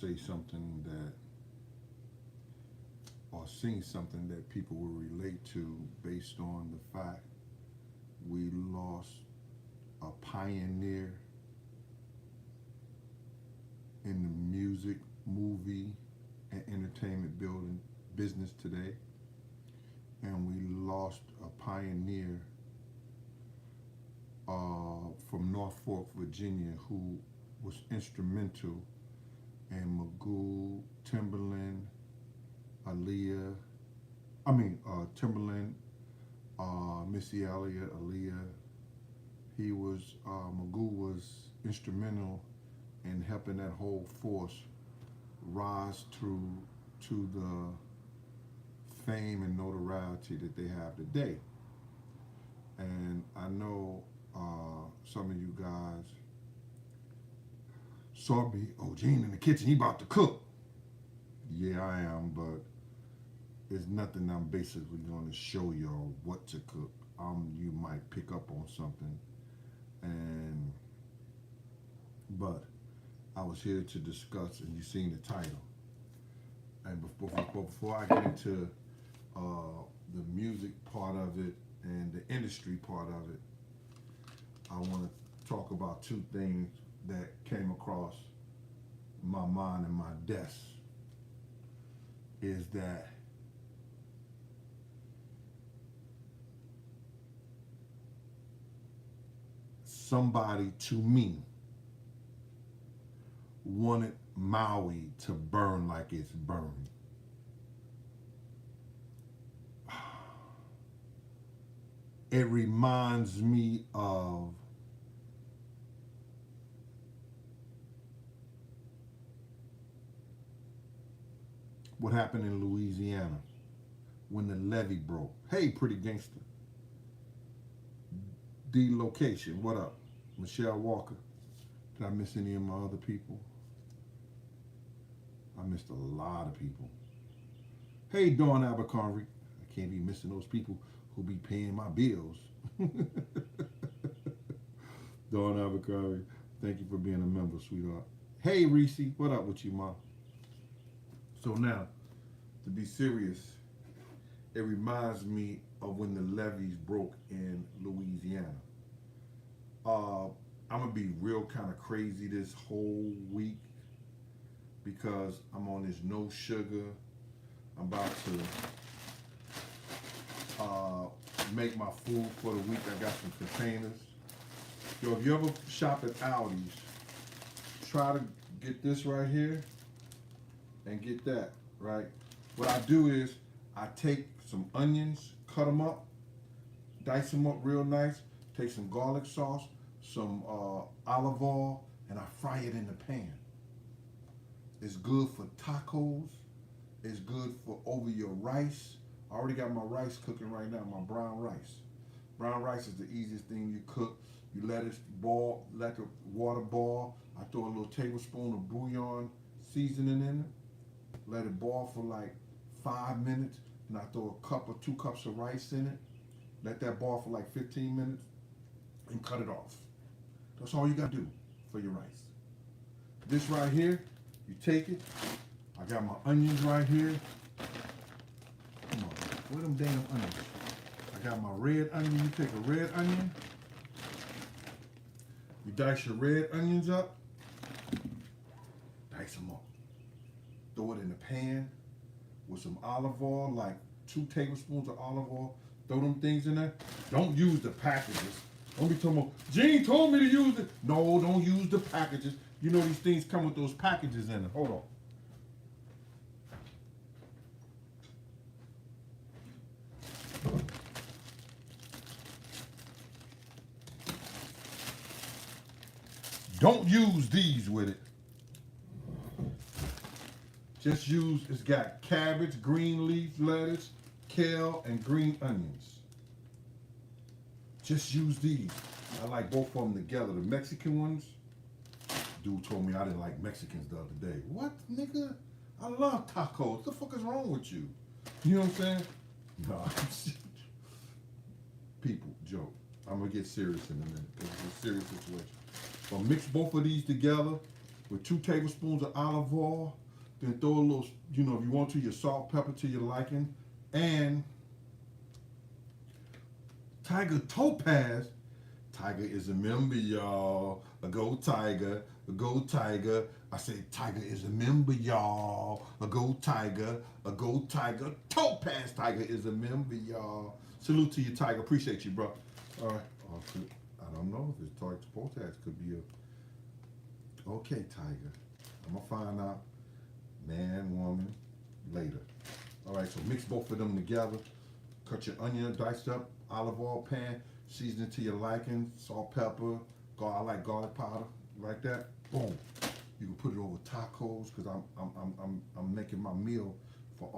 say something that or sing something that people will relate to based on the fact we lost a pioneer in the music, movie, and entertainment building business today. And we lost a pioneer from Norfolk, Virginia, who was instrumental in MAGOO, Timberland, Aaliyah, Timberland, Missy Elliott, Aaliyah. MAGOO was instrumental in helping that whole force rise to the fame and notoriety that they have today. And I know some of you guys saw me, oh, Gene in the kitchen, he about to cook. Yeah, I am, but it's nothing I'm basically going to show y'all what to cook. You might pick up on something, but I was here to discuss, and you've seen the title. And before I get into the music part of it and the industry part of it, I want to talk about two things that came across my mind and my desk. Is that somebody to me wanted Maui to burn like it's burned. It reminds me of what happened in Louisiana when the levee broke. Hey, pretty gangster. D-Location, what up? Michelle Walker. Did I miss any of my other people? I missed a lot of people. Hey, Dawn Abercrombie. I can't be missing those people who be paying my bills. Dawn Abercrombie, thank you for being a member, sweetheart. Hey, Reese, what up with you, Ma? So now, to be serious, it reminds me of when the levees broke in Louisiana. I'm gonna be real kind of crazy this whole week because I'm on this no sugar. I'm about to make my food for the week. I got some containers. Yo, if you ever shop at Aldi's, try to get this right here and get that, right? What I do is I take some onions, cut them up, dice them up real nice, take some garlic sauce, some olive oil, and I fry it in the pan. It's good for tacos. It's good for over your rice. I already got my rice cooking right now, my brown rice. Brown rice is the easiest thing you cook. You let it boil, let the water boil. I throw a little tablespoon of bouillon seasoning in it. Let it boil for like 5 minutes. And I throw a cup or 2 cups of rice in it. Let that boil for like 15 minutes and cut it off. That's all you gotta do for your rice. This right here, you take it. I got my onions right here. Come on, where them damn onions? I got my red onion. You take a red onion. You dice your red onions up. Dice them up. Throw it in the pan with some olive oil, like 2 tablespoons of olive oil. Throw them things in there. Don't use the packages. Don't be talking about, Gene told me to use it. No, don't use the packages. You know these things come with those packages in it. Hold on. Don't use these with it. Just use, it's got cabbage, green leaf lettuce, kale, and green onions. Just use these. I like both of them together. The Mexican ones, dude told me I didn't like Mexicans the other day. What, nigga? I love tacos. What the fuck is wrong with you? You know what I'm saying? No, people, joke. I'm gonna get serious in a minute because it's a serious situation. So mix both of these together. with 2 tablespoons of olive oil. Then throw a little, you know, if you want to, your salt, pepper to your liking. And Tiger Topaz. Tiger is a member, y'all. A go Tiger. A go Tiger. I said Tiger is a member, y'all. A go Tiger. A go Tiger. Topaz Tiger is a member, y'all. Salute to you, Tiger. Appreciate you, bro. All right. I don't know if it's Tiger Topaz could be a... Okay, Tiger. I'm going to find out. Man, woman, later. All right, so mix both of them together. Cut your onion diced up, olive oil pan, season it to your liking, salt, pepper. I like garlic powder, like that. Boom. You can put it over tacos because I'm making my meal for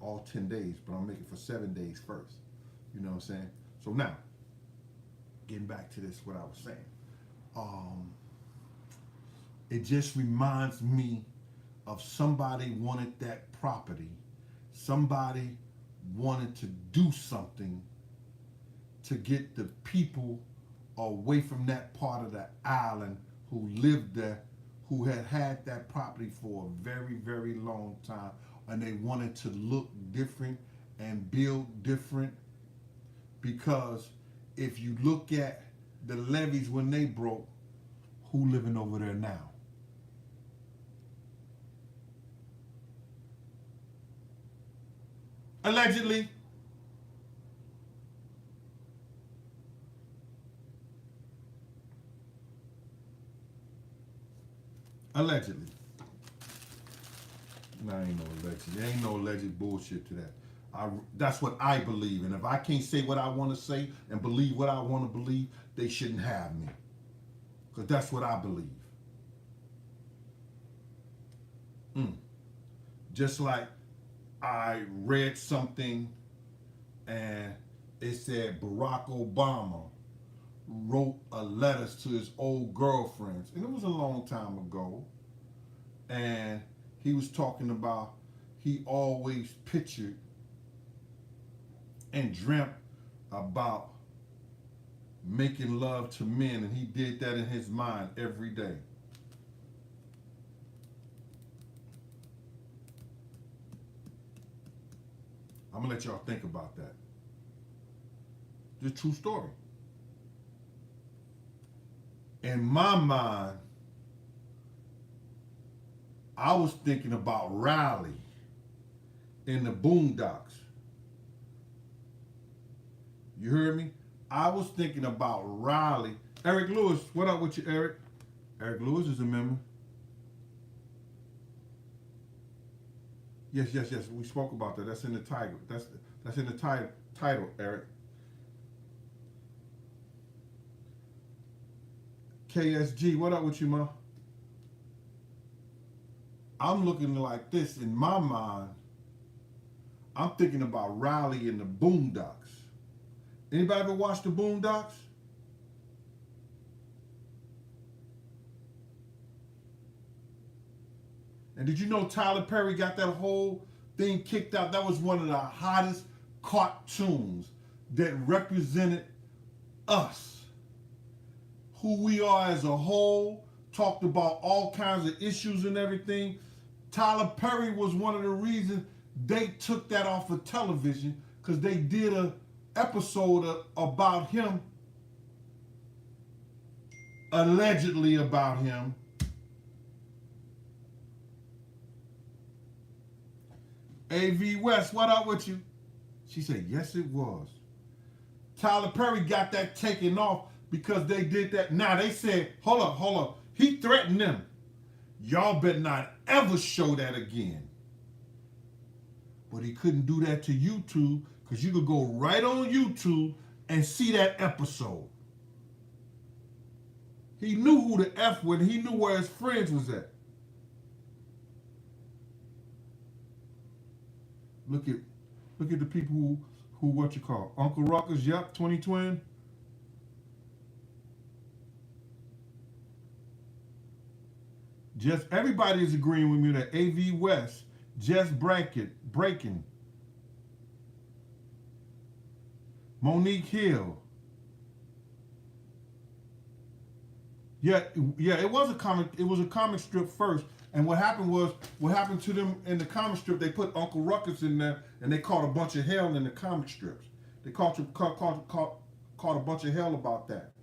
all 10 days, but I'm making for 7 days first. You know what I'm saying? So now, getting back to this, what I was saying. It just reminds me of somebody wanted that property. Somebody wanted to do something to get the people away from that part of the island who lived there, who had that property for a very, very long time, and they wanted to look different and build different. Because if you look at the levees when they broke, who living over there now? Allegedly. Allegedly. No, ain't no alleged. There ain't no alleged bullshit to that. That's what I believe. And if I can't say what I want to say and believe what I want to believe, they shouldn't have me. Because that's what I believe. Just like I read something and it said Barack Obama wrote a letter to his old girlfriends. And it was a long time ago. And he was talking about he always pictured and dreamt about making love to men. And he did that in his mind every day. I'm going to let y'all think about that. It's a true story. In my mind, I was thinking about Riley in the Boondocks. You heard me? I was thinking about Riley. Eric Lewis, what up with you, Eric? Eric Lewis is a member. Yes. We spoke about that. That's in the title. That's in the title, Eric. KSG, what up with you, ma? I'm looking like this in my mind. I'm thinking about Riley in the Boondocks. Anybody ever watch the Boondocks? And did you know Tyler Perry got that whole thing kicked out? That was one of the hottest cartoons that represented us, who we are as a whole, talked about all kinds of issues and everything. Tyler Perry was one of the reasons they took that off of television, because they did an episode about him, allegedly about him. AV West, what up with you? She said, yes, it was. Tyler Perry got that taken off because they did that. Now they said, hold up. He threatened them. Y'all better not ever show that again. But he couldn't do that to YouTube, because you could go right on YouTube and see that episode. He knew who the F was. He knew where his friends was at. Look at the people who what you call Uncle Ruckus. Yep, 2020. Just everybody is agreeing with me that AV West, just breaking. Monique Hill. Yeah, yeah, it was a comic. It was a comic strip first, and what happened to them in the comic strip? They put Uncle Ruckus in there, and they caught a bunch of hell in the comic strips. They caught a bunch of hell about that.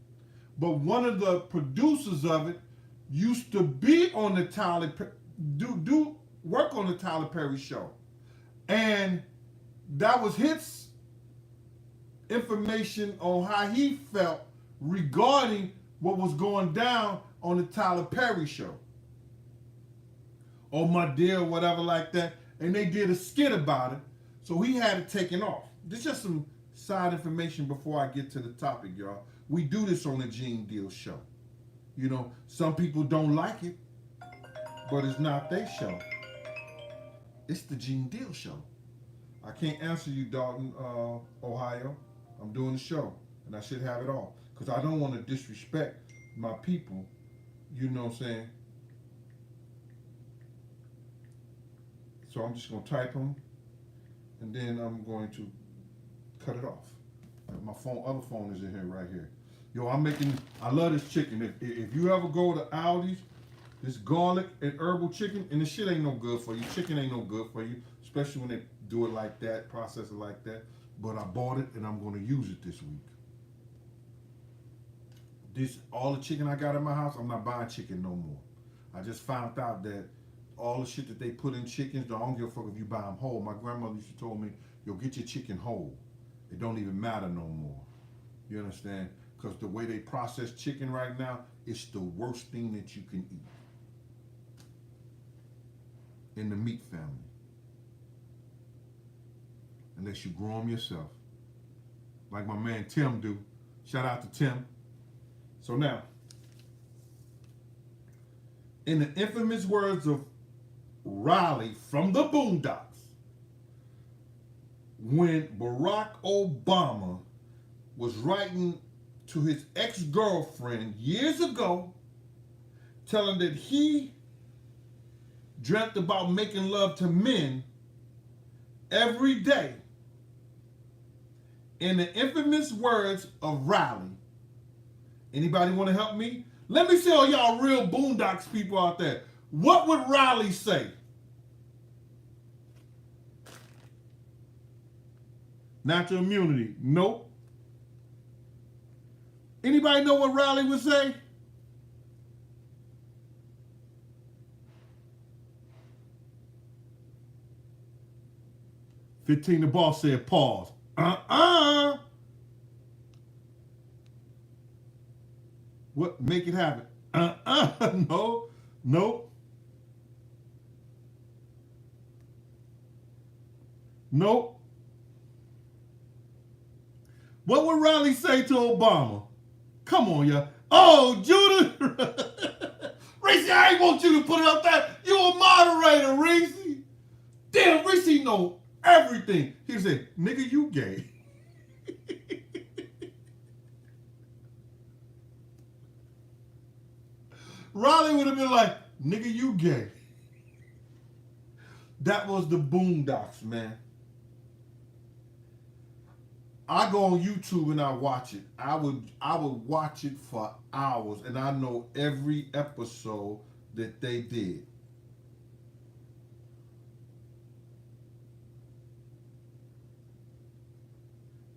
But one of the producers of it used to be on the do work on the Tyler Perry show, and that was his information on how he felt regarding what was going down on the Tyler Perry show. Oh my dear, whatever like that. And they did a skit about it. So he had it taken off. This is just some side information before I get to the topic, y'all. We do this on the Gene Deal Show. You know, some people don't like it, but it's not their show. It's the Gene Deal Show. I can't answer you, Dalton, Ohio. I'm doing the show, and I should have it all. Because I don't want to disrespect my people, you know what I'm saying? So I'm just going to type them, and then I'm going to cut it off. My other phone is in here, right here. Yo, I love this chicken. If you ever go to Aldi's, this garlic and herbal chicken, and this shit ain't no good for you. Chicken ain't no good for you, especially when they do it like that, process it like that. But I bought it, and I'm going to use it this week. All the chicken I got in my house, I'm not buying chicken no more. I just found out that all the shit that they put in chickens, I don't give a fuck if you buy them whole. My grandmother used to tell me, yo, get your chicken whole. It don't even matter no more. You understand? Because the way they process chicken right now, it's the worst thing that you can eat in the meat family. Unless you grow them yourself. Like my man Tim do. Shout out to Tim. So now, in the infamous words of Riley from the Boondocks, when Barack Obama was writing to his ex-girlfriend years ago, telling that he dreamt about making love to men every day, in the infamous words of Riley, anybody want to help me? Let me see all y'all real Boondocks people out there. What would Riley say? Natural immunity. Nope. Anybody know what Riley would say? "15 the boss said pause." What? Make it happen. No. Nope. Nope. What would Riley say to Obama? Come on, y'all. Oh, Judah. Reese, I ain't want you to put it up there. You a moderator, Reese. Damn, Reese know everything. He said, nigga, you gay. Riley would have been like, nigga, you gay. That was the Boondocks, man. I go on YouTube and I watch it. I would watch it for hours, and I know every episode that they did.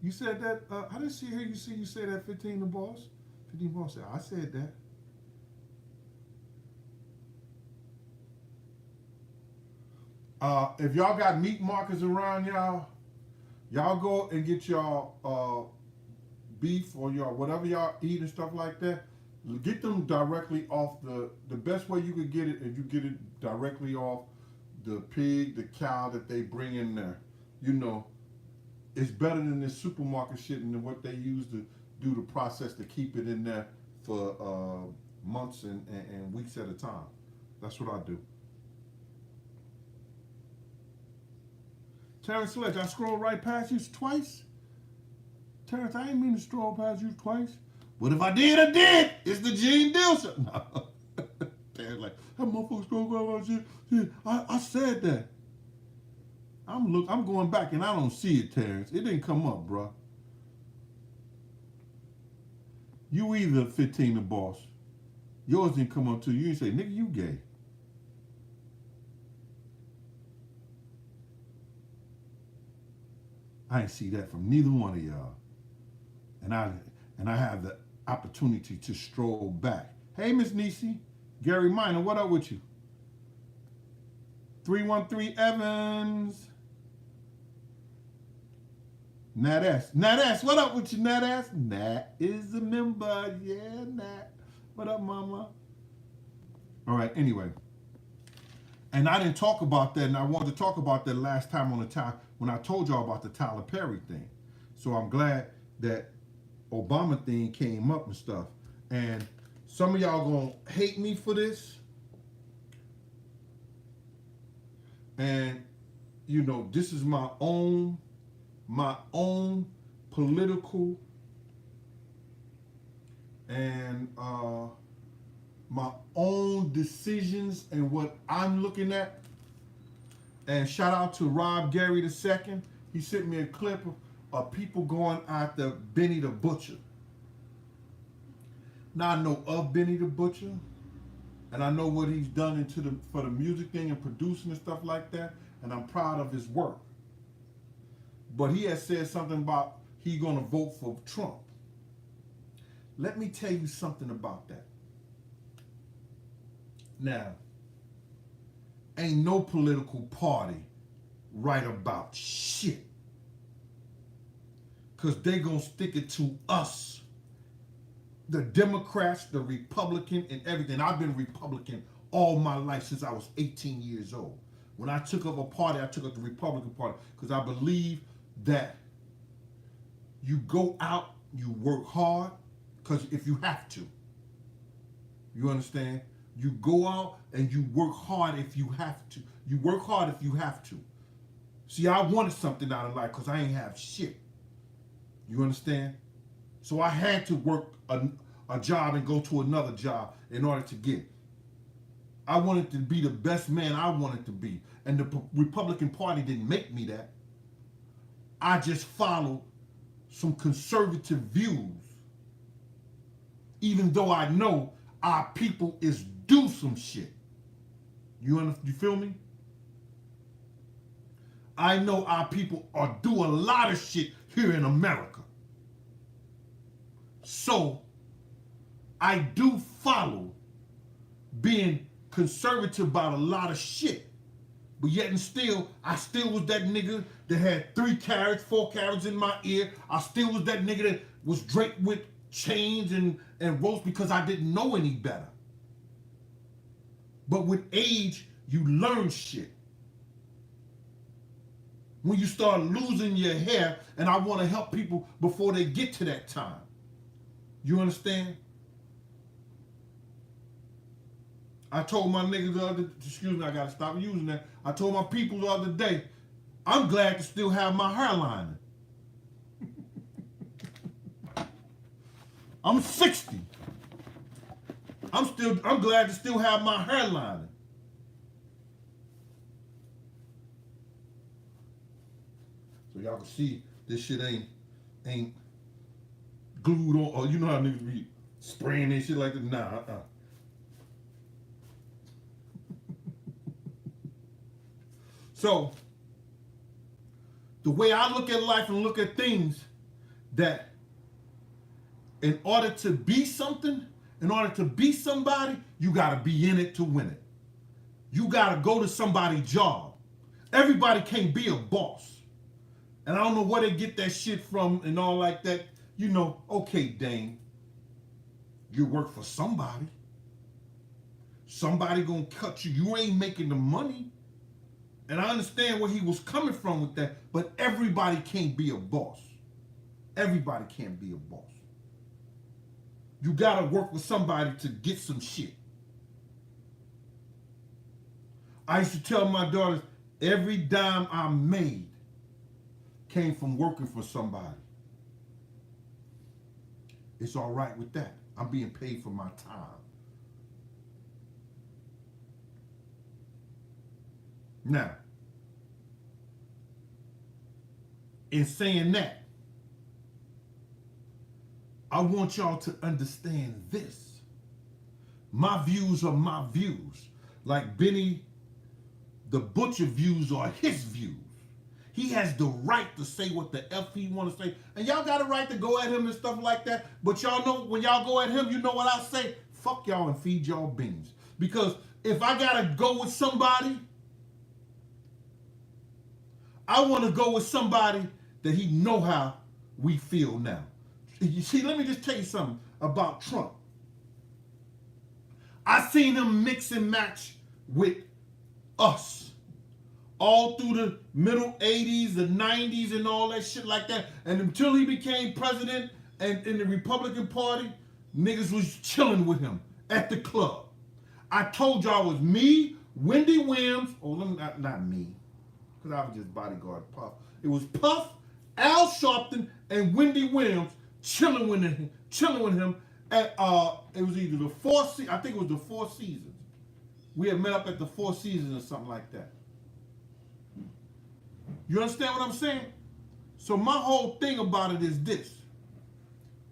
You said that, I didn't see here you say that 15 the boss. 15 the boss said, I said that. If y'all got meat markers around y'all go and get y'all beef or y'all whatever y'all eat and stuff like that. Get them directly off the best way you could get it, if you get it directly off the pig, the cow that they bring in there. You know, it's better than this supermarket shit and what they use to do the process to keep it in there for months and weeks at a time. That's what I do. Terrence Sledge, I scrolled right past you twice. Terrence, I ain't mean to scroll past you twice. But if I did, I did. It's the Gene Deal Show. No. Terrence like, that motherfucker scrolled past you. Yeah, I said that. I'm going back and I don't see it, Terrence. It didn't come up, bro. You either 15 the boss. Yours didn't come up to you. You didn't say, nigga, you gay. I ain't see that from neither one of y'all. And I have the opportunity to stroll back. Hey, Miss Niecy, Gary Minor, what up with you? 313 Evans. Nat S. Nat S, what up with you, Nat S? Nat is a member. Yeah, Nat. What up, mama? All right, anyway. And I didn't talk about that, and I wanted to talk about that last time on the time when I told y'all about the Tyler Perry thing. So I'm glad that Obama thing came up and stuff. And some of y'all gonna hate me for this. And you know, this is my own political and my own decisions and what I'm looking at. And shout out to Rob Gary II. He sent me a clip of people going after Benny the Butcher. Now I know of Benny the Butcher, and I know what he's done for the music thing and producing and stuff like that, and I'm proud of his work. But he has said something about he gonna vote for Trump. Let me tell you something about that. Now, ain't no political party right about shit. Because they gonna stick it to us. The Democrats, the Republican, and everything. I've been Republican all my life since I was 18 years old. When I took up a party, I took up the Republican Party because I believe that you go out, you work hard, because if you have to. You understand? You go out and you work hard if you have to. You work hard if you have to. See, I wanted something out of life because I ain't have shit. You understand? So I had to work a job and go to another job in order to get. I wanted to be the best man I wanted to be. And the Republican Party didn't make me that. I just followed some conservative views. Even though I know our people is do some shit. You feel me? I know our people are do a lot of shit here in America. So I do follow being conservative about a lot of shit. But yet and still, I still was that nigga that had 3 carats, 4 carats in my ear. I still was that nigga that was draped with chains and ropes because I didn't know any better. But with age, you learn shit. When you start losing your hair, and I want to help people before they get to that time. You understand? I told my niggas the other, excuse me, I gotta stop using that. I told my people the other day, I'm glad to still have my hairline. I'm 60. I'm glad to still have my hairline. So y'all can see this shit ain't glued on, or you know how niggas be spraying and shit like that. Nah, So, the way I look at life and look at things, that in order to be something, in order to be somebody, you gotta be in it to win it. You gotta go to somebody's job. Everybody can't be a boss. And I don't know where they get that shit from and all like that. You know, okay, Dane, you work for somebody. Somebody gonna cut you. You ain't making the money. And I understand where he was coming from with that, but everybody can't be a boss. Everybody can't be a boss. You gotta work with somebody to get some shit. I used to tell my daughters, every dime I made came from working for somebody. It's all right with that. I'm being paid for my time. Now, in saying that, I want y'all to understand this. My views are my views. Like Benny the Butcher views are his views. He has the right to say what the F he want to say. And y'all got a right to go at him and stuff like that. But y'all know when y'all go at him, you know what I say? Fuck y'all and feed y'all beans. Because if I got to go with somebody, I want to go with somebody that he know how we feel now. You see, let me just tell you something about Trump. I seen him mix and match with us all through the middle 80s, the 90s, and all that shit like that. And until he became president and in the Republican Party, niggas was chilling with him at the club. I told y'all it was me, Wendy Williams, not me, because I was just bodyguard Puff. It was Puff, Al Sharpton, and Wendy Williams chilling with him at it was either the I think it was the Four Seasons. We had met up at the Four Seasons or something like that. You understand what I'm saying? So my whole thing about it is this.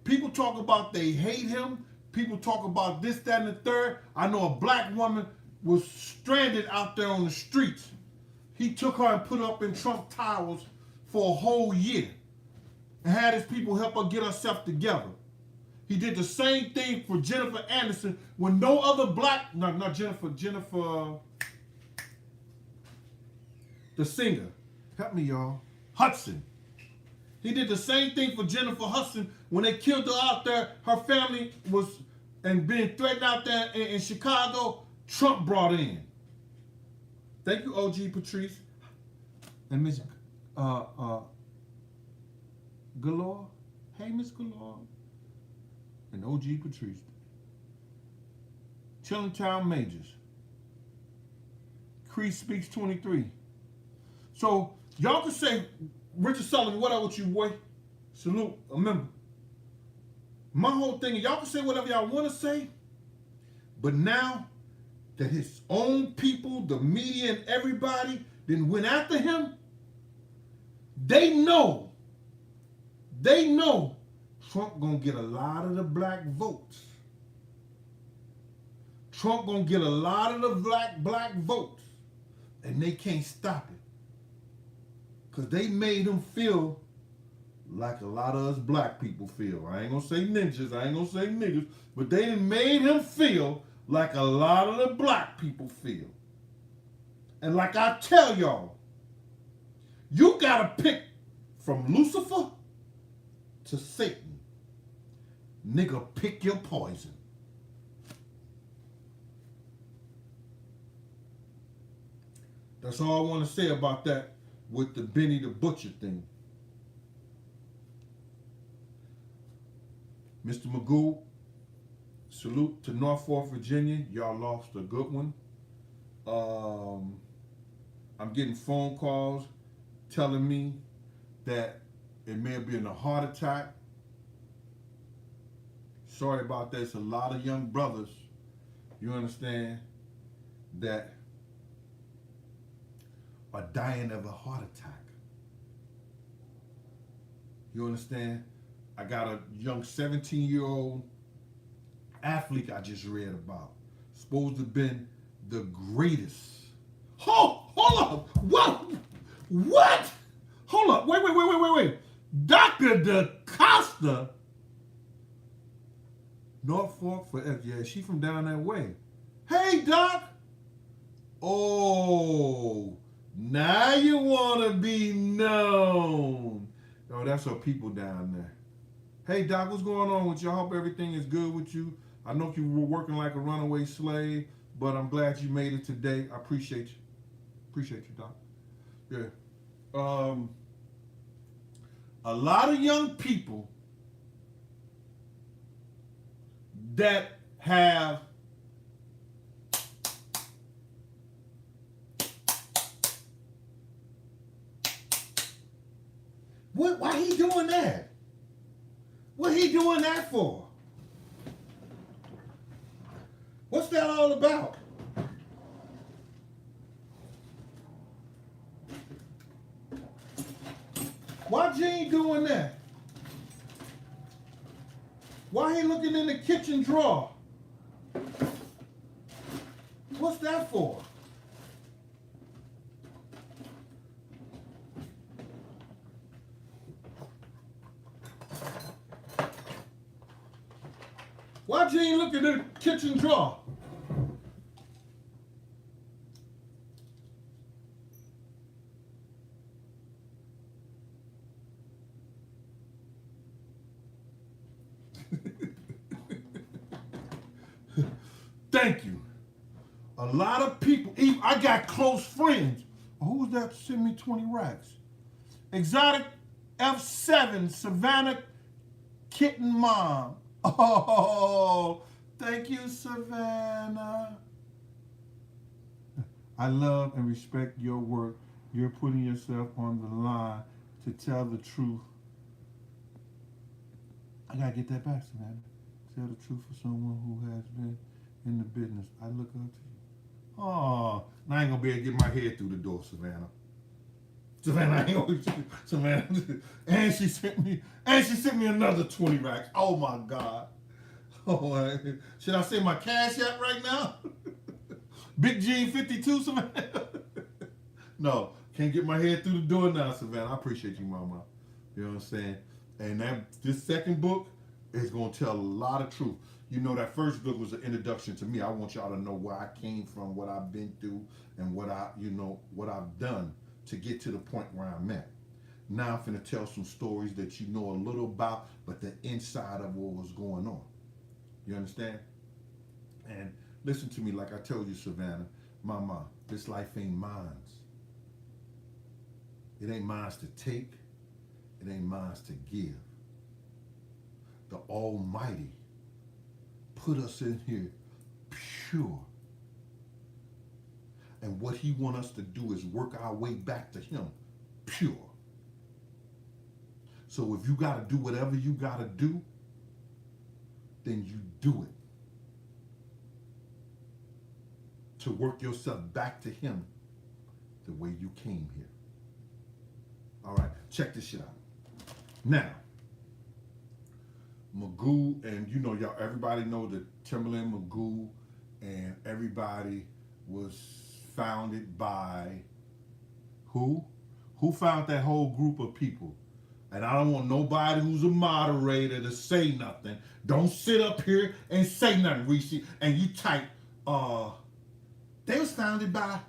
People talk about they hate him. People talk about this, that, and the third. I know a black woman was stranded out there on the streets. He took her and put her up in Trump Towers for a whole year and had his people help her get herself together. He did the same thing for Jennifer Aniston when no other black, not Jennifer, the singer. Help me, y'all. Hudson. He did the same thing for Jennifer Hudson when they killed her out there. Her family was and being threatened out there in Chicago. Trump brought in. Thank you, OG Patrice. And Miss Galore. Hey, Miss Galore. And OG Patrice. Chillingtown Majors. Crease Speaks 23. So, y'all can say, Richard Sullivan, what up with you, boy? Salute, a member. My whole thing, y'all can say whatever y'all want to say, but now that his own people, the media and everybody, then went after him, they know Trump gonna get a lot of the black votes. Trump gonna get a lot of the black votes, and they can't stop it. Because they made him feel like a lot of us black people feel. I ain't gonna say ninjas, I ain't gonna say niggas, but they made him feel like a lot of the black people feel. And like I tell y'all, you gotta pick from Lucifer to Satan. Nigga, pick your poison. That's all I want to say about that with the Benny the Butcher thing. Mr. MAGOO, salute to Norfolk, Virginia. Y'all lost a good one. I'm getting phone calls telling me that it may have been a heart attack. Sorry about this. A lot of young brothers, you understand, that are dying of a heart attack. You understand? I got a young 17-year-old athlete I just read about. Supposed to have been the greatest. Oh, hold up. What? Hold up. Wait. Dr. DaCosta. Norfolk forever. Yeah, she from down that way. Hey, Doc. Oh, now you want to be known. Oh, that's our people down there. Hey, Doc, what's going on with you? I hope everything is good with you. I know you were working like a runaway slave, but I'm glad you made it today. I appreciate you. Appreciate you, Doc. Yeah. A lot of young people that have why he doing that? What he doing that for? What's that all about? Why Gene doing that? Why he looking in the kitchen drawer? What's that for? Why you ain't looking in the kitchen drawer? Thank you. A lot of people, even I got close friends. Who was that sent me 20 racks? Exotic F7 Savannah Kitten Mom. Oh, thank you, Savannah. I love and respect your work. You're putting yourself on the line to tell the truth. I gotta get that back, Savannah. Tell the truth for someone who has been in the business. I look up to you. Oh, now I ain't gonna be able to get my head through the door, Savannah. Savannah, I ain't gonna, Savannah. And she sent me another 20 racks. Oh my God. Oh, should I say my cash app right now? Big Gene 52, Savannah. No, can't get my head through the door now, Savannah. I appreciate you, Mama. You know what I'm saying? And this second book is gonna tell a lot of truth. You know, that first book was an introduction to me. I want y'all to know where I came from, what I've been through, and what I've done to get to the point where I'm at. Now I'm finna tell some stories that you know a little about, but the inside of what was going on. You understand? And listen to me, like I told you, Savannah, Mama, this life ain't mine. It ain't mine to take. It ain't mine to give. The Almighty put us in here pure. And what he wants us to do is work our way back to him pure. So if you got to do whatever you got to do, then you do it. To work yourself back to him the way you came here. All right, check this shit out. Now, MAGOO, and you know, y'all, everybody know that Timberland MAGOO, and everybody was founded by who? Who found that whole group of people? And I don't want nobody who's a moderator to say nothing. Don't sit up here and say nothing, Reese. And you type, they was founded by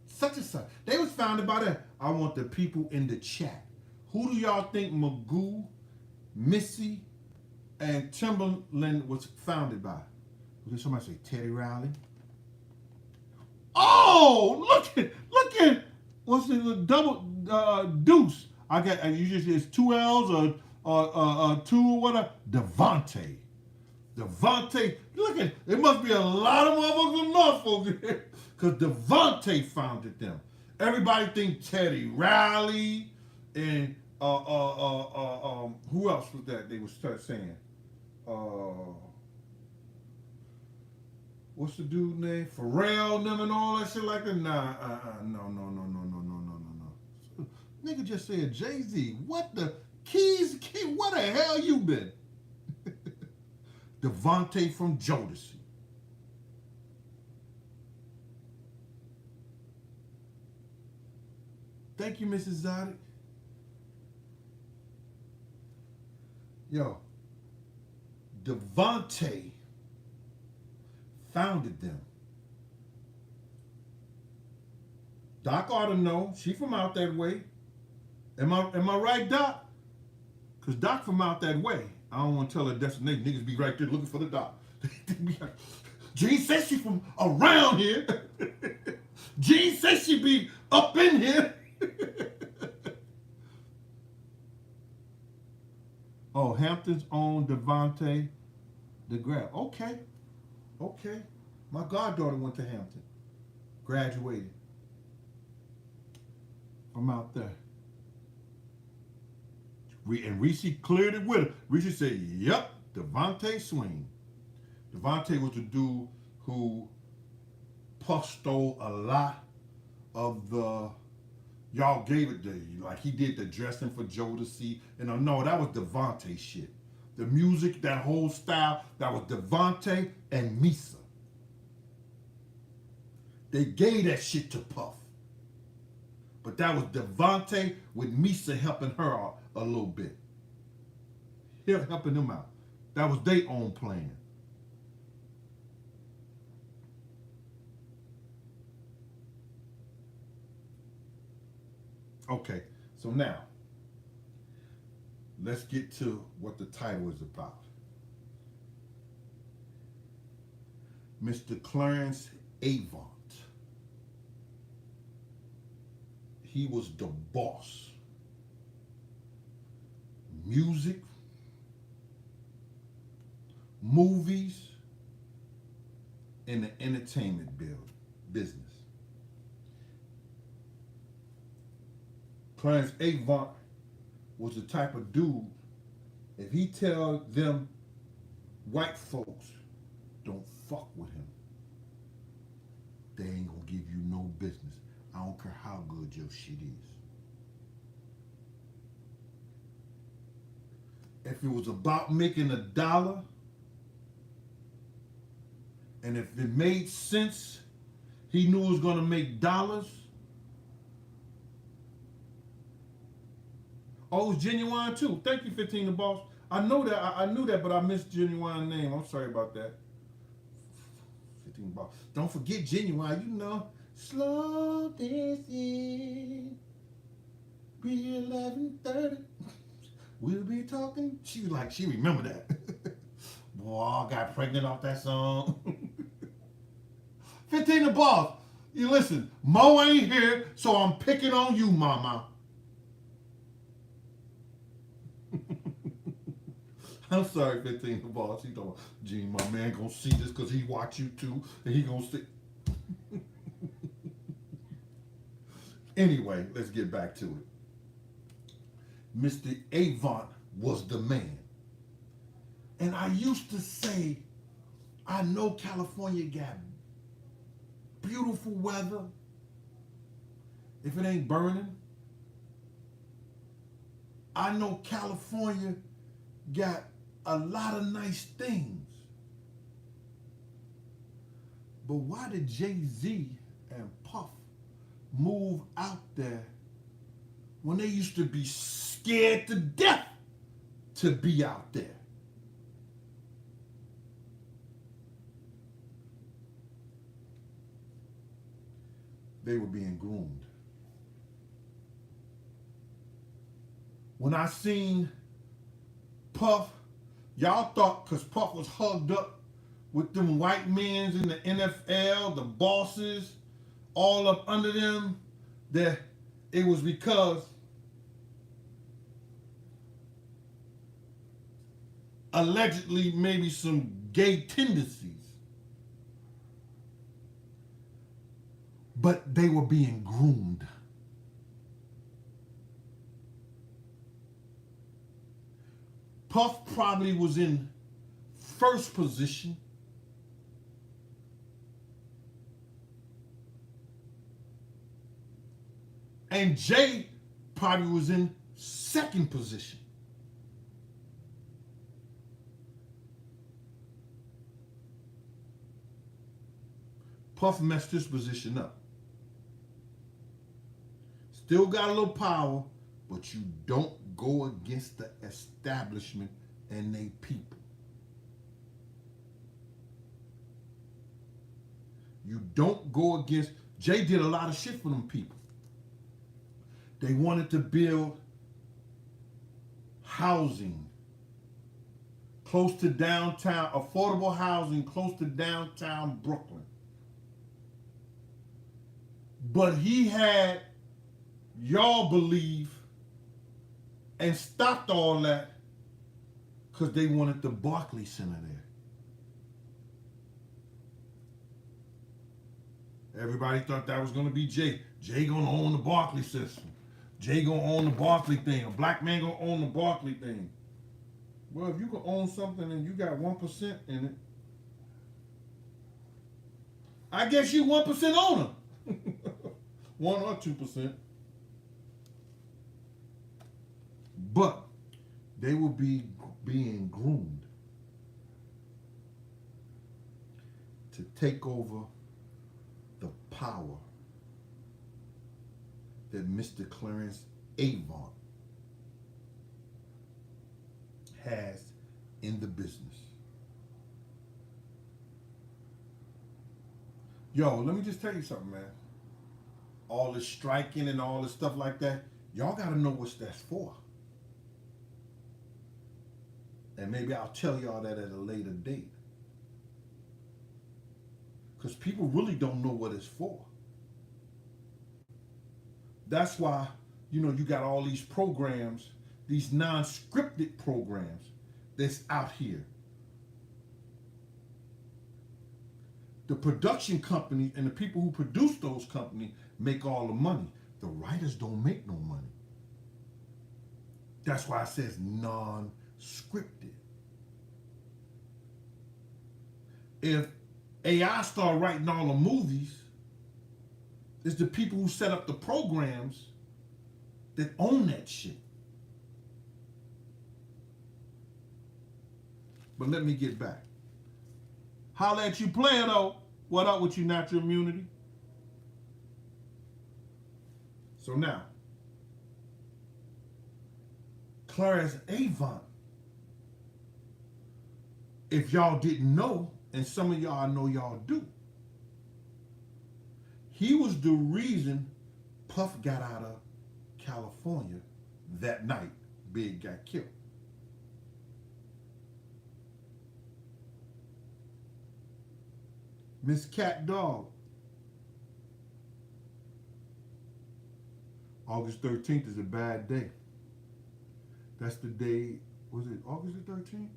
such and such. They was founded by that. I want the people in the chat. Who do y'all think MAGOO, Missy, and Timberland was founded by? Did somebody say Teddy Riley? Oh, look at, what's the double deuce? I got, you just, it's 2 L's or 2 or whatever. Devontae. Look at, it must be a lot of motherfuckers in Norfolk here. Because Devontae founded them. Everybody think Teddy Riley and who else was that they would start saying? What's the dude name? Pharrell, them and all that shit like that? Nah, no. Nigga just said Jay-Z. What the keys? What the hell you been? Devontae from Jodeci. Thank you, Mrs. Zodic. Yo, Devontae founded them. Doc ought to know. She from out that way. Am I right, Doc? Because Doc from out that way. I don't want to tell her destination. Niggas be right there looking for the Doc. Gene says she from around here. Gene says she be up in here. Oh, Hampton's own Devontae DeGraff. Okay. My goddaughter went to Hampton. Graduated from out there. And Reese cleared it with her. Reese said, yep, Devontae Swing. Devontae was the dude who Puff stole a lot of the, y'all gave it to you. Like he did the dressing for Jodeci. And no, that was Devontae shit. The music, that whole style, that was Devontae and Misa. They gave that shit to Puff. But that was Devontae with Misa helping her out a little bit. Helping them out. That was their own plan. Okay, so now, let's get to what the title is about. Mr. Clarence Avant. He was the boss. Music, movies, and the entertainment business. Clarence Avant was the type of dude, if he tell them white folks don't fuck with him, they ain't gonna give you no business. I don't care how good your shit is. If it was about making a dollar, and if it made sense, he knew it was gonna make dollars. Oh, it was Genuine too. Thank you, 15 the Boss. I know that. I knew that, but I missed Genuine's name. I'm sorry about that. 15 the Boss. Don't forget Genuine. You know, slow dancing. Be 11:30. We'll be talking. She was like, she remember that. Boy, I got pregnant off that song. 15 the Boss. You listen, Mo ain't here, so I'm picking on you, mama. I'm sorry, 15 the Boss. He thought, Gene, my man gonna see this because he watch you too, and he gonna see. Anyway, let's get back to it. Mr. Avant was the man. And I used to say, I know California got beautiful weather. If it ain't burning. I know California got a lot of nice things. But why did Jay-Z and Puff move out there when they used to be scared to death to be out there? They were being groomed. When I seen Puff, y'all thought because Puff was hugged up with them white men in the NFL, the bosses, all up under them, that it was because allegedly maybe some gay tendencies. But they were being groomed. Puff probably was in first position. And Jay probably was in second position. Puff messed this position up. Still got a little power, but you don't go against the establishment and they people. You don't go against. Jay did a lot of shit for them people. They wanted to build housing close to downtown, affordable housing close to downtown Brooklyn. But he had y'all believe and stopped all that because they wanted the Barclays Center there. Everybody thought that was going to be Jay. Jay going to own the Barclays system. Jay going to own the Barclay thing. A black man going to own the Barclay thing. Well, if you can own something and you got 1% in it, I guess you 1% owner. 1 or 2%. But they will be being groomed to take over the power that Mr. Clarence AVANT has in the business. Yo, let me just tell you something, man. All this striking and all this stuff like that, y'all got to know what that's for. And maybe I'll tell y'all that at a later date. Because people really don't know what it's for. That's why, you got all these programs, these non-scripted programs that's out here. The production companies and the people who produce those companies make all the money. The writers don't make no money. That's why it says non-scripted. If AI start writing all the movies, it's the people who set up the programs that own that shit. But let me get back. Holla at you, player, though. What up with you, natural immunity? So now, Clarence AVANT, if y'all didn't know, and some of y'all know y'all do, he was the reason Puff got out of California that night Big got killed. Miss Cat Dog, August 13th is a bad day. That's the day, was it August the 13th?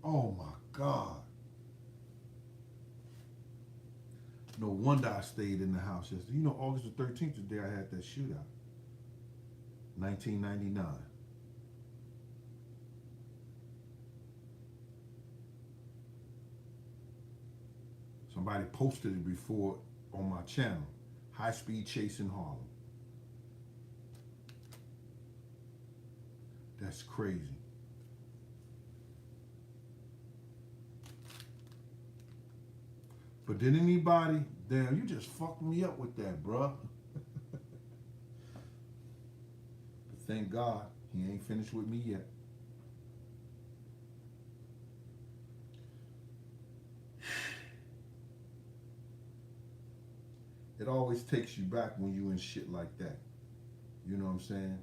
Oh my God. No wonder I stayed in the house yesterday. August the 13th is the day I had that shootout. 1999. Somebody posted it before on my channel. High speed chase in Harlem. That's crazy. But did anybody, damn, you just fucked me up with that, bruh. But thank God, he ain't finished with me yet. It always takes you back when you in shit like that. You know what I'm saying?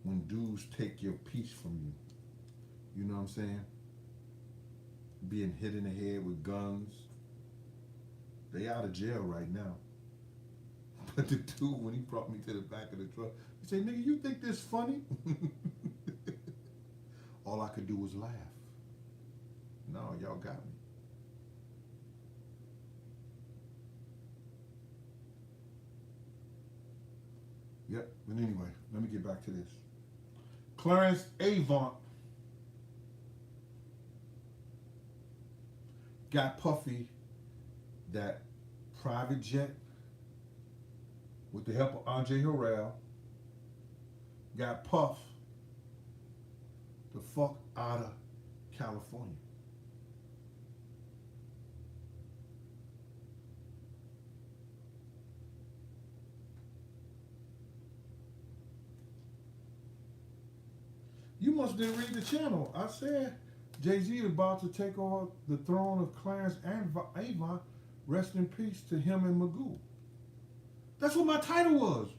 When dudes take your peace from you. You know what I'm saying? Being hit in the head with guns. They out of jail right now. But the dude, when he brought me to the back of the truck, he said, nigga, you think this funny? All I could do was laugh. No, y'all got me. Yep, but anyway, let me get back to this. Clarence AVANT got Puffy that private jet with the help of Andre Harrell, got Puff the fuck out of California. You must didn't read the channel. I said Jay-Z is about to take on the throne of Clarence and AVANT. Rest in peace to him and MAGOO. That's what my title was.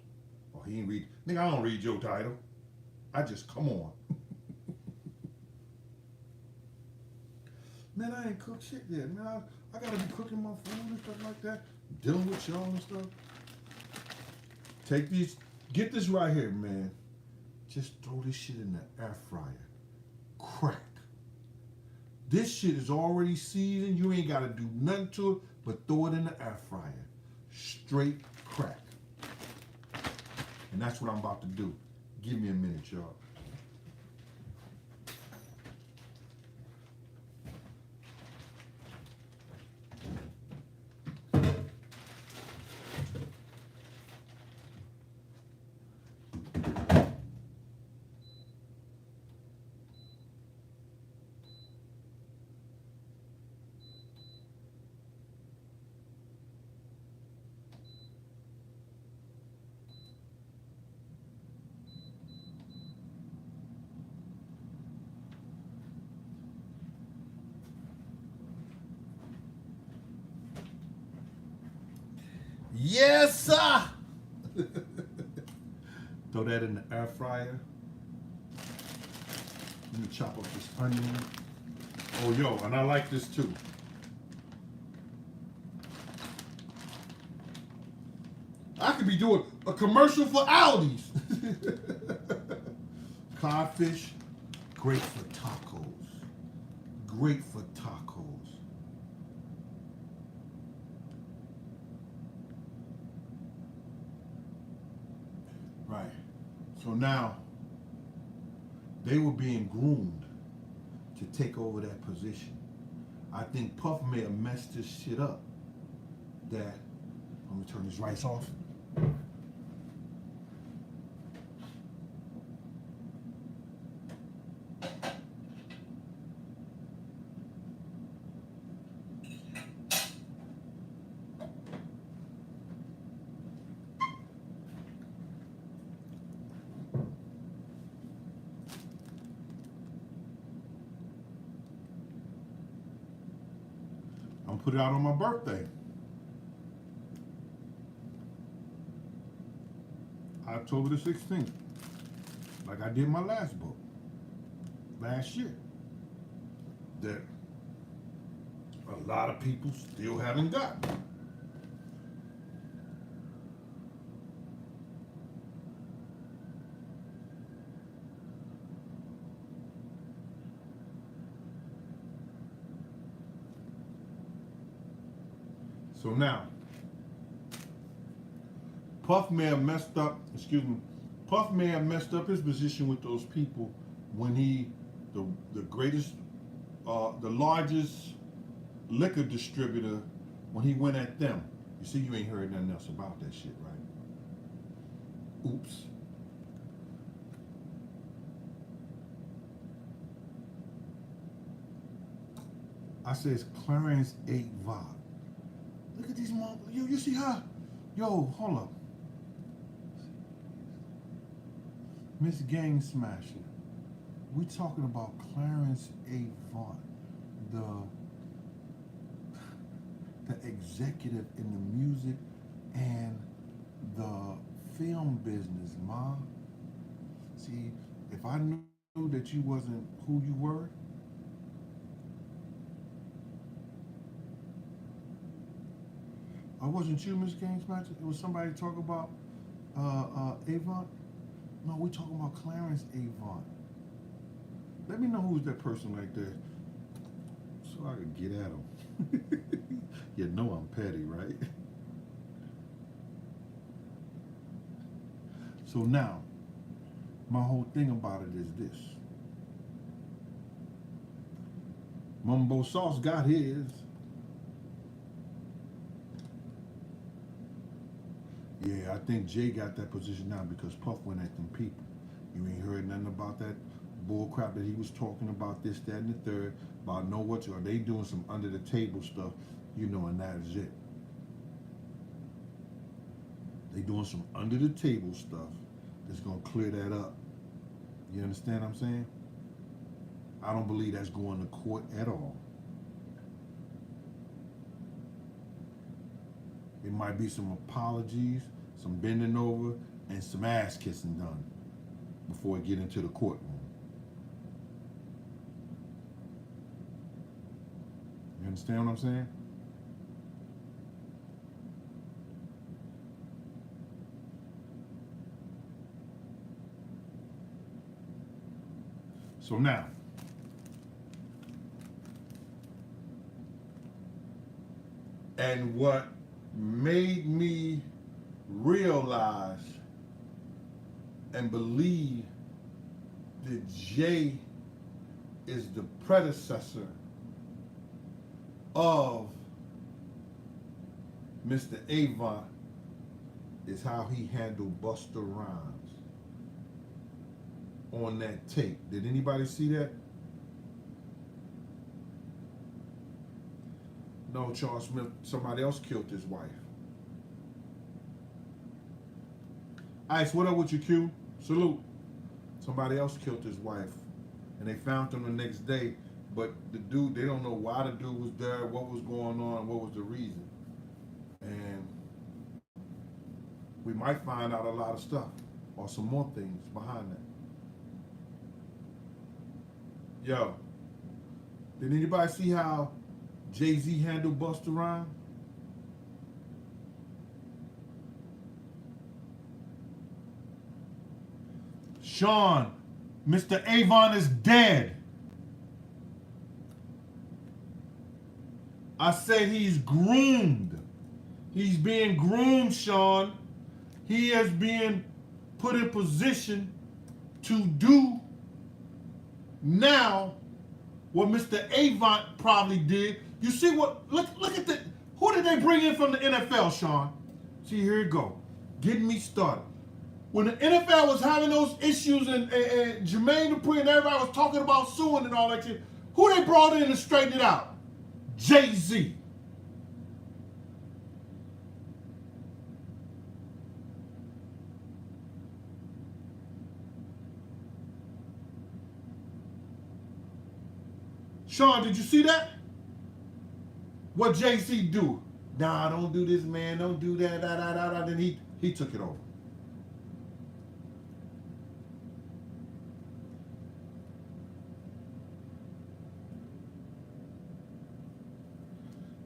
Oh, he ain't read. Nigga, I don't read your title. I just, come on. Man, I ain't cooked shit yet. Man, I gotta be cooking my food and stuff like that. Dealing with y'all and stuff. Take these, get this right here, man. Just throw this shit in the air fryer. Crack. This shit is already seasoned. You ain't gotta do nothing to it but throw it in the air fryer. Straight crack. And that's what I'm about to do. Give me a minute, y'all. Yes, sir. Throw that in the air fryer. Let me chop up this onion. Oh, yo, and I like this too. I could be doing a commercial for Aldi's. Codfish, great for tacos. Great for tacos. Right. So now, they were being groomed to take over that position. I think Puff may have messed this shit up. That, let me turn this rice off. I'm gonna put it out on my birthday. October the 16th. Like I did my last book. Last year. That a lot of people still haven't gotten. So now, Puff may have messed up, Puff may have messed up his position with those people when he, the greatest, the largest liquor distributor, when he went at them. You see, you ain't heard nothing else about that shit, right? Oops. I says Clarence AVANT. Look at these motherfuckers. Yo, you see how? Yo, hold up. Miss Gang Smasher. We talking about Clarence AVANT, the executive in the music and the film business, ma. See, if I knew that you wasn't who you were, I wasn't you, Miss Gang Smasher. It was somebody talking about AVANT. No, we talking about Clarence AVANT. Let me know who's that person right there, so I can get at him. You know I'm petty, right? So now, my whole thing about it is this. Mumbo Sauce got his. Yeah, I think Jay got that position now because Puff went at them people. You ain't heard nothing about that bull crap that he was talking about, this, that, and the third, about know what you are. They doing some under the table stuff, you know, and that is it. They doing some under the table stuff that's gonna clear that up. You understand what I'm saying? I don't believe that's going to court at all. It might be some apologies, some bending over, and some ass kissing done before it get into the courtroom. You understand what I'm saying? So now, and what made me realize and believe that Jay is the predecessor of Mr. AVANT is how he handled Busta Rhymes on that tape. Did anybody see that? No, Charles Smith, somebody else killed his wife. Ice, what up with you, Q? Salute. Somebody else killed his wife. And they found him the next day. But the dude, they don't know why the dude was there, what was going on, what was the reason. And we might find out a lot of stuff or some more things behind that. Yo, did anybody see how Jay-Z handled Busta Rhymes? Sean, Mr. Avant is dead. I said he's groomed. He's being groomed, Sean. He is being put in position to do now what Mr. Avant probably did. You see what, look at the, who did they bring in from the NFL, Sean? See, here it go. Getting me started. When the NFL was having those issues and Jermaine Dupri and everybody was talking about suing and all that shit, who they brought in to straighten it out? Jay-Z. Sean, did you see that? What Jay-Z do? Nah, don't do this, man. Don't do that. Then he took it over.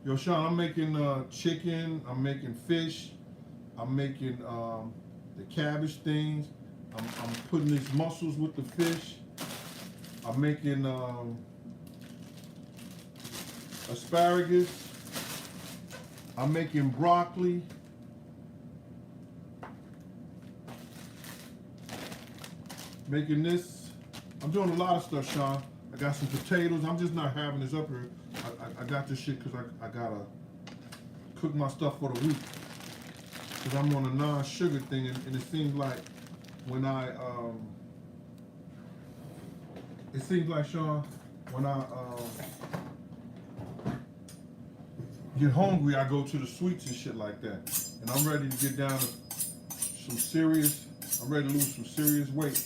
Yo, Sean, I'm making chicken. I'm making fish. I'm making the cabbage things. I'm putting these mussels with the fish. I'm making asparagus. I'm making broccoli. Making this. I'm doing a lot of stuff, Sean. I got some potatoes. I'm just not having this up here. I got this shit because I gotta cook my stuff for the week. Because I'm on a non-sugar thing, and it seems like when Sean, when I get hungry, I go to the sweets and shit like that. And I'm ready to get down to I'm ready to lose some serious weight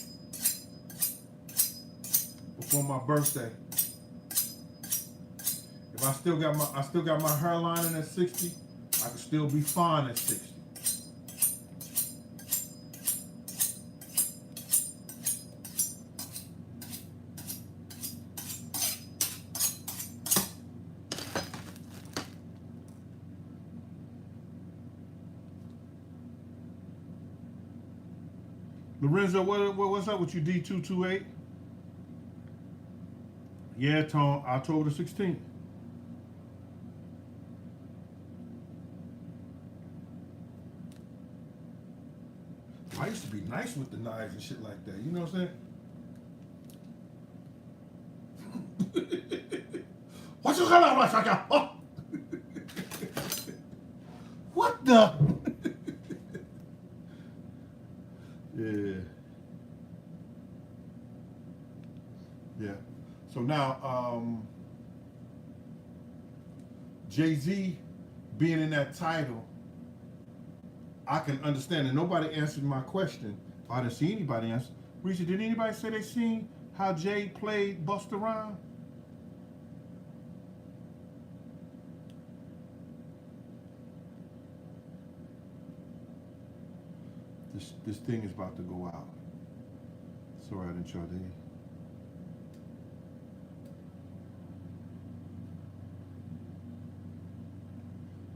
before my birthday. If I still got my hairline in at 60, I can still be fine at 60. Lorenzo, what's up with you, D228? Yeah, Tom, October the 16th. I used to be nice with the knives and shit like that. You know what I'm saying? What you got on my oh. What the? Yeah. Yeah. So now, Jay-Z being in that title, I can understand, and nobody answered my question. I didn't see anybody answer. Risha, did anybody say they seen how Jay played Busta Rhymes? This thing is about to go out. Sorry I didn't show that.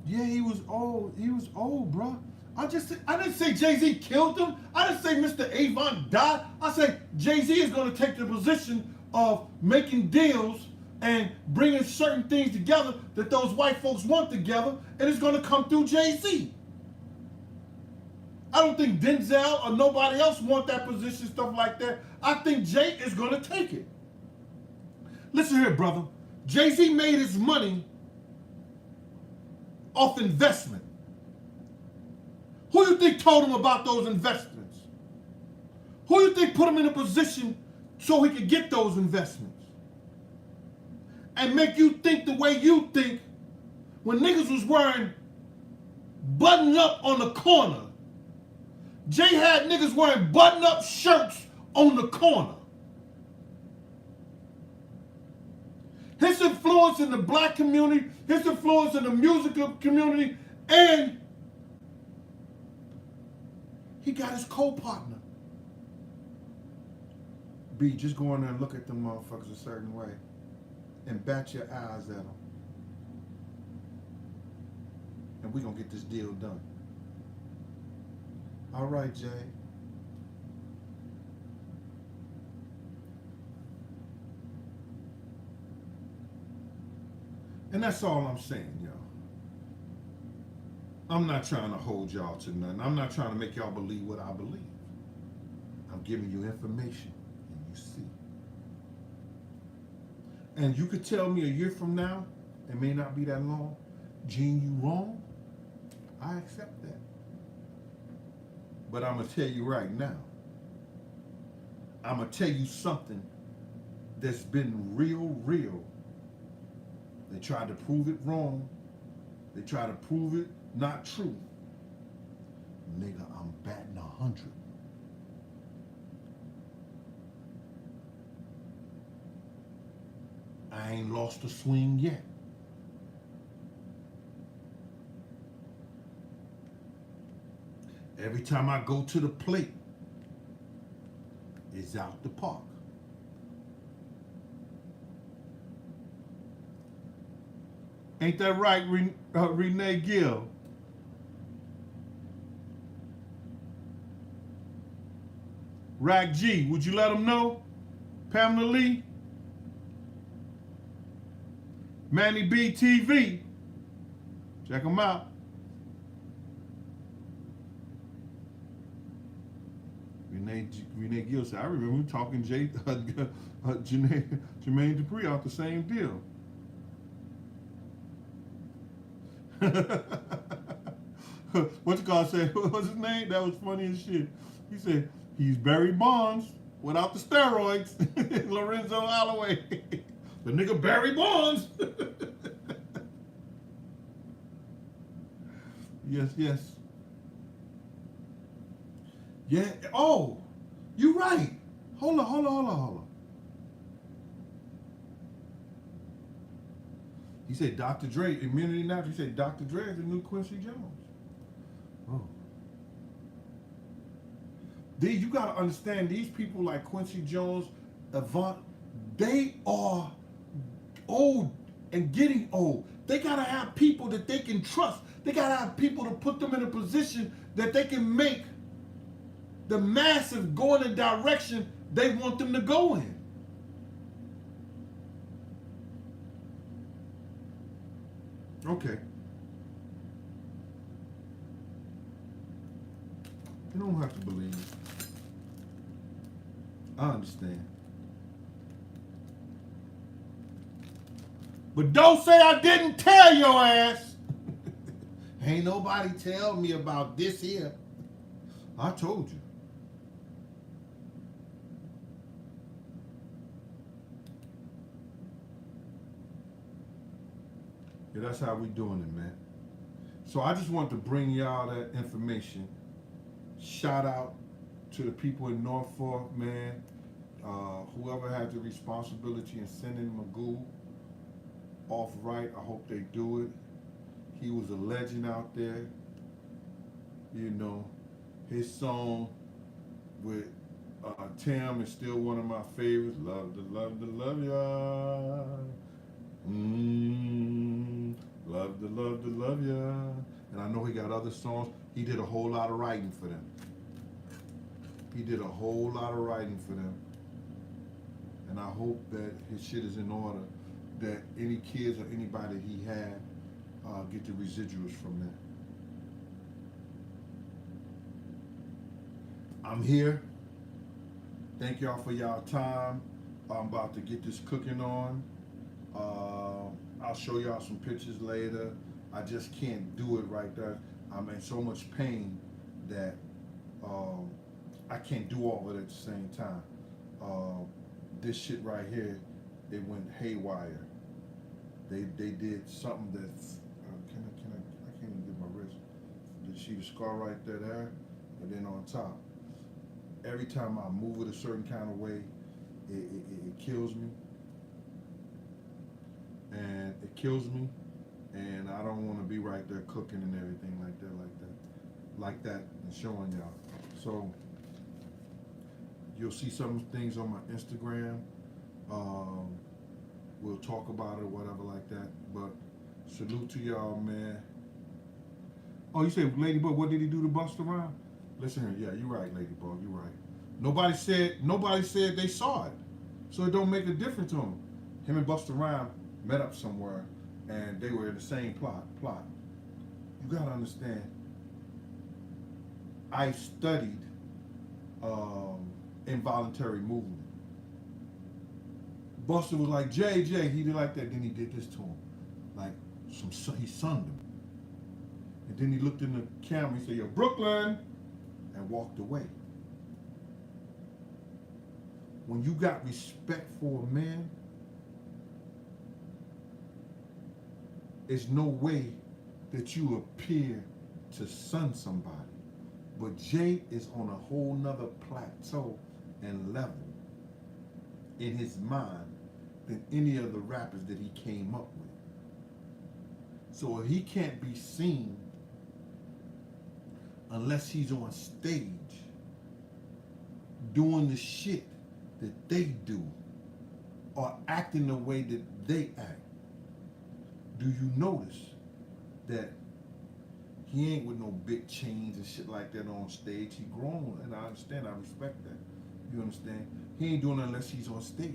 Yeah, he was old. He was old, bro. I didn't say Jay-Z killed him. I didn't say Mr. Avant died. I said Jay-Z is going to take the position of making deals and bringing certain things together that those white folks want together, and it's going to come through Jay-Z. I don't think Denzel or nobody else want that position, stuff like that. I think Jay is going to take it. Listen here, brother. Jay-Z made his money off investment. Who do you think told him about those investments? Who do you think put him in a position so he could get those investments? And make you think the way you think when niggas was wearing button up on the corner. Jay had niggas wearing button up shirts on the corner. His influence in the black community, his influence in the musical community, and He got his co-partner. B, just go in there and look at them motherfuckers a certain way. And bat your eyes at them. And we're going to get this deal done. All right, Jay. And that's all I'm saying, y'all. I'm not trying to hold y'all to nothing. I'm not trying to make y'all believe what I believe. I'm giving you information, and you see. And you could tell me a year from now, it may not be that long, Gene, you wrong. I accept that. But I'm going to tell you right now, I'm going to tell you something that's been real. They tried to prove it wrong. They tried to prove it not true. Nigga, I'm batting 100. I ain't lost a swing yet. Every time I go to the plate, it's out the park. Ain't that right, Renee Gill? Rack G, would you let them know? Pamela Lee? Manny B TV. Check them out. Renee Gill said, I remember talking Jermaine Dupri off the same deal. What's God say? What was his name? That was funny as shit. He said, he's Barry Bonds without the steroids. Lorenzo Holloway. The nigga Barry Bonds. Yes. Yeah. Oh, you're right. Hold on. He said Dr. Dre, Immunity Natural. He said Dr. Dre is the new Quincy Jones. Oh. You got to understand, these people like Quincy Jones, Avant, they are old and getting old. They got to have people that they can trust. They got to have people to put them in a position that they can make the masses go in the direction they want them to go in. Okay. You don't have to believe it. I understand. But don't say I didn't tell your ass. Ain't nobody tell me about this here. I told you. Yeah, that's how we doing it, man. So I just want to bring y'all that information. Shout out to the people in Norfolk, man. Whoever had the responsibility in sending MAGOO off right, I hope they do it. He was a legend out there. You know, his song with Tim is still one of my favorites. Love to love ya. Love to love ya. And I know he got other songs. He did a whole lot of writing for them. And I hope that his shit is in order, that any kids or anybody he had get the residuals from that. I'm here. Thank y'all for y'all time. I'm about to get this cooking on. I'll show y'all some pictures later. I just can't do it right there. I'm in so much pain that I can't do all of it at the same time. This shit right here, it went haywire. They did something that's I can't even get my wrist. Did you see the scar right there, and then on top. Every time I move it a certain kind of way, it kills me. And it kills me, and I don't want to be right there cooking and everything like that, and showing y'all. So you'll see some things on my Instagram. We'll talk about it or whatever like that. But salute to y'all, man. Oh, you said Ladybug, what did he do to Busta Rhymes? Listen here, yeah, you're right, Ladybug, you're right. Nobody said they saw it. So it don't make a difference to him. Him and Busta Rhymes met up somewhere and they were in the same plot. You gotta understand, I studied involuntary movement. Busta was like, Jay, he did like that, then he did this to him. Like, he sunned him. And then he looked in the camera and said, yo, Brooklyn, and walked away. When you got respect for a man, there's no way that you appear to sun somebody. But Jay is on a whole nother plateau and level in his mind than any of the rappers that he came up with. So he can't be seen unless he's on stage doing the shit that they do or acting the way that they act. Do you notice that he ain't with no big chains and shit like that on stage? He grown, and I understand, I respect that. You understand? He ain't doing it unless he's on stage.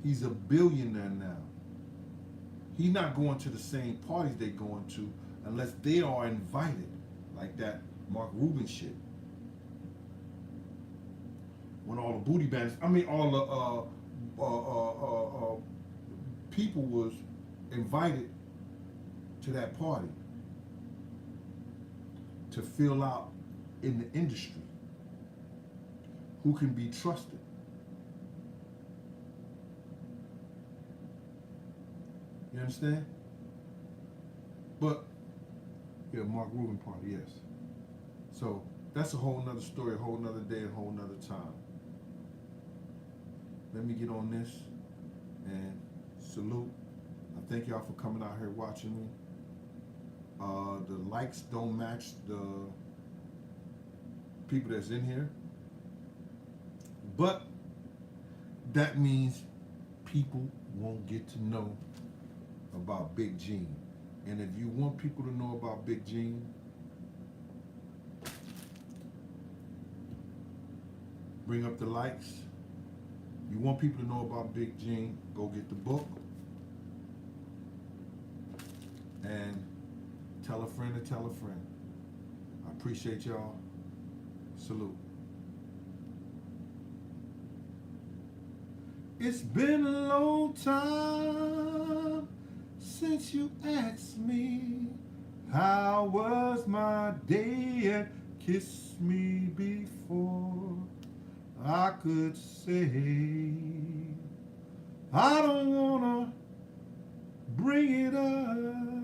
He's a billionaire now. He's not going to the same parties they going to unless they are invited, like that Mark Rubin shit. When all the booty bands, all the people was invited to that party to fill out in the industry who can be trusted. You understand? But yeah, Mark Rubin party, yes. So that's a whole nother story, a whole nother day, a whole nother time. Let me get on this and salute. I thank y'all for coming out here watching me. The likes don't match the people that's in here, but that means people won't get to know about Big Gene. And if you want people to know about Big Gene, bring up the likes. You want people to know about Big Gene, go get the book and tell a friend to tell a friend. I appreciate y'all. Salute. It's been a long time since you asked me how was my day and kissed me before I could say I don't wanna bring it up.